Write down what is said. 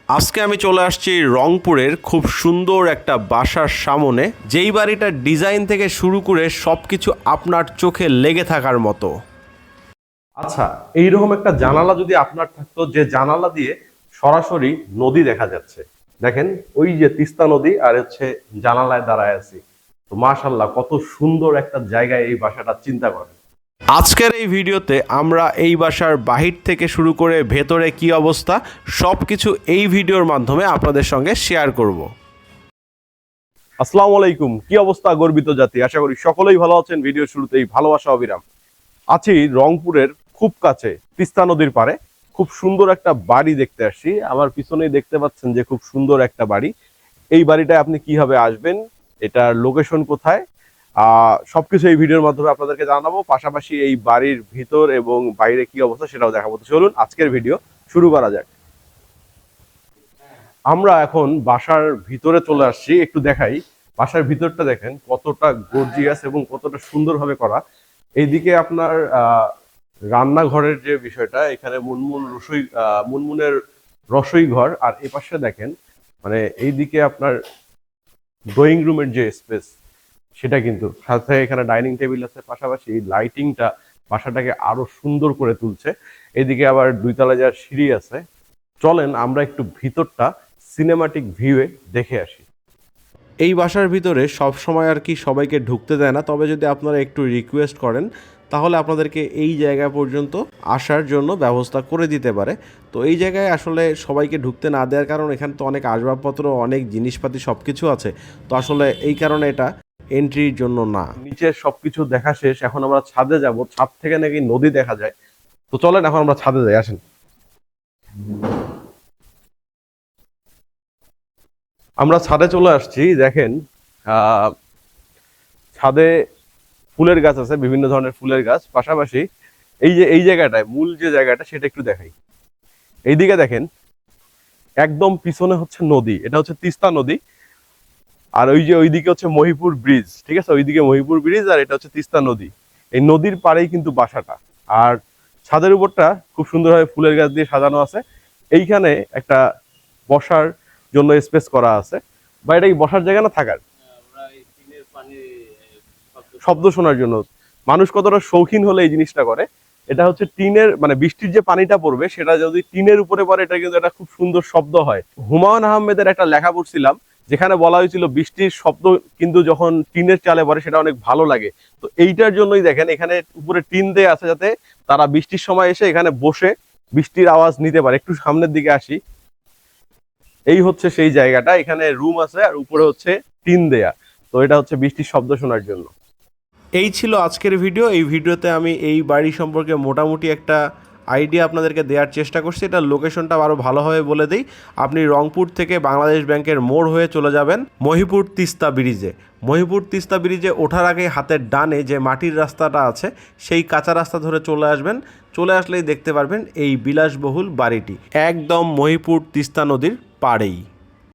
আজকে আমি চলে আসছি রংপুরের খুব সুন্দর একটা বাসার সামনে, যেই বাড়িটার ডিজাইন থেকে শুরু করে সব কিছু আপনার চোখে লেগে থাকার মতো। আচ্ছা, এইরকম একটা জানালা যদি আপনার থাকতো, যে জানালা দিয়ে সরাসরি নদী দেখা যাচ্ছে। দেখেন ওই যে তিস্তা নদী, আর হচ্ছে জানালায় দাঁড়ায় আছি। তো মাশাল্লাহ, কত সুন্দর একটা জায়গায় এই বাসাটা, চিন্তা করেন। আজকের এই ভিডিওতে আমরা এই বাসার বাহির থেকে শুরু করে ভেতরে কি অবস্থা সব কিছু এই ভিডিওর মাধ্যমে আপনাদের সঙ্গে শেয়ার করব। আসসালামু আলাইকুম, কি অবস্থা গর্বিত জাতি? আশা করি সকলেই ভালো আছেন। ভিডিও শুরুতেই ভালোবাসা অবিরাম। আছি রংপুরের খুব কাছে তিস্তা নদীর পাড়ে। খুব সুন্দর একটা বাড়ি দেখতে আসছি। আমার পিছনেই দেখতে পাচ্ছেন যে খুব সুন্দর একটা বাড়ি। এই বাড়িটায় আপনি কিভাবে আসবেন, এটার লোকেশন কোথায়, সবকিছু এই ভিডিওর মাধ্যমে আপনাদেরকে জানাবো। পাশাপাশি এই বাড়ির ভিতর এবং বাইরে কি অবস্থা সেটাও দেখাবো। তো চলুন আজকের ভিডিও শুরু করা যাক। আমরা এখন বাসার ভিতরে চলে আসছি, একটু দেখাই। বাসার ভিতরটা দেখেন কতটা গর্জিয়াস এবং কতটা সুন্দরভাবে করা। এইদিকে আপনার রান্নাঘরের যে বিষয়টা, এখানে মুনমুনের রসই ঘর। আর এ পাশে দেখেন মানে এইদিকে আপনার ড্রয়িং রুমের যে স্পেস, সেটা কিন্তু সাথে এখানে ডাইনিং টেবিল আছে। পাশাপাশি এই লাইটিংটা বাসাটাকে আরো সুন্দর করে তুলছে। এদিকে আবার দুইতলা যাওয়ার সিঁড়ি আছে। চলেন আমরা একটু ভিতরটা সিনেমাটিক ভিউয়ে দেখে আসি। এই বাসার ভিতরে সব সময় আর কি সবাইকে ঢুকতে দেয় না, তবে যদি আপনারা একটু রিকোয়েস্ট করেন তাহলে আপনাদেরকে এই জায়গা পর্যন্ত আসার জন্য ব্যবস্থা করে দিতে পারে। তো এই জায়গায় আসলে সবাইকে ঢুকতে না দেওয়ার কারণ এখানে তো অনেক আসবাবপত্র, অনেক জিনিসপাতি সব কিছু আছে। তো আসলে এই কারণে এটা এন্ট্রির জন্য না। নিচের সবকিছু দেখা শেষ, এখন আমরা ছাদে যাব। ছাদ থেকে নাকি নদী দেখা যায়। তো চলেন এখন আমরা ছাদে যাই, আসেন। আমরা ছাদে চলে আসছি। দেখেন ছাদে ফুলের গাছ আছে, বিভিন্ন ধরনের ফুলের গাছ। পাশাপাশি এই জায়গাটায়, মূল যে জায়গাটা সেটা একটু দেখাই। এইদিকে দেখেন একদম পিছনে হচ্ছে নদী, এটা হচ্ছে তিস্তা নদী। আর ওই যে ওইদিকে হচ্ছে মহিপুর ব্রিজ, ঠিক আছে? ওইদিকে মহিপুর ব্রিজ, আর এটা হচ্ছে তিস্তা নদী। এই নদীর পাড়েই কিন্তু বাসাটা। আর ছাদের উপরটা খুব সুন্দরভাবে ফুলের গাছ দিয়ে সাজানো আছে। এইখানে একটা বসার জন্য স্পেস করা আছে। বা এটা কি বসার জায়গা না থাকার? শব্দ শোনার জন্য। মানুষ কতটা শৌখিন হলে এই জিনিসটা করে। এটা হচ্ছে টিনের, মানে বৃষ্টির যে পানিটা পড়বে সেটা যদি টিনের উপরে পড়ে, এটা কিন্তু একটা খুব সুন্দর শব্দ হয়। হুমায়ুন আহমেদের একটা লেখা পড়ছিলাম, যেখানে বলা হয়েছিল বৃষ্টির শব্দ কিন্তু যখন টিনের চালে পড়ে সেটা অনেক ভালো লাগে। তো এইটার জন্যই দেখেন এখানে উপরে টিন দেয়া আছে, যাতে তারা বৃষ্টির সময় এসে এখানে বসে বৃষ্টির আওয়াজ নিতে পারে। একটু সামনের দিকে আসি। এই হচ্ছে সেই জায়গাটা, এখানে রুম আছে আর উপরে হচ্ছে টিন দেয়া। তো এটা হচ্ছে বৃষ্টির শব্দ শোনার জন্য। এই ছিল আজকের ভিডিও। এই ভিডিওতে আমি এই বাড়ি সম্পর্কে মোটামুটি একটা আইডিয়া আপনাদেরকে দেওয়ার চেষ্টা করছি। এটার লোকেশনটা আরও ভালোভাবে বলে দিই। আপনি রংপুর থেকে বাংলাদেশ ব্যাংকের মোড় হয়ে চলে যাবেন মহিপুর তিস্তা ব্রিজে। মহিপুর তিস্তা ব্রিজে ওঠার আগে হাতের ডানে যে মাটির রাস্তাটা আছে, সেই কাঁচা রাস্তা ধরে চলে আসবেন। চলে আসলেই দেখতে পারবেন এই বিলাসবহুল বাড়িটি, একদম মহিপুর তিস্তা নদীর পাড়েই।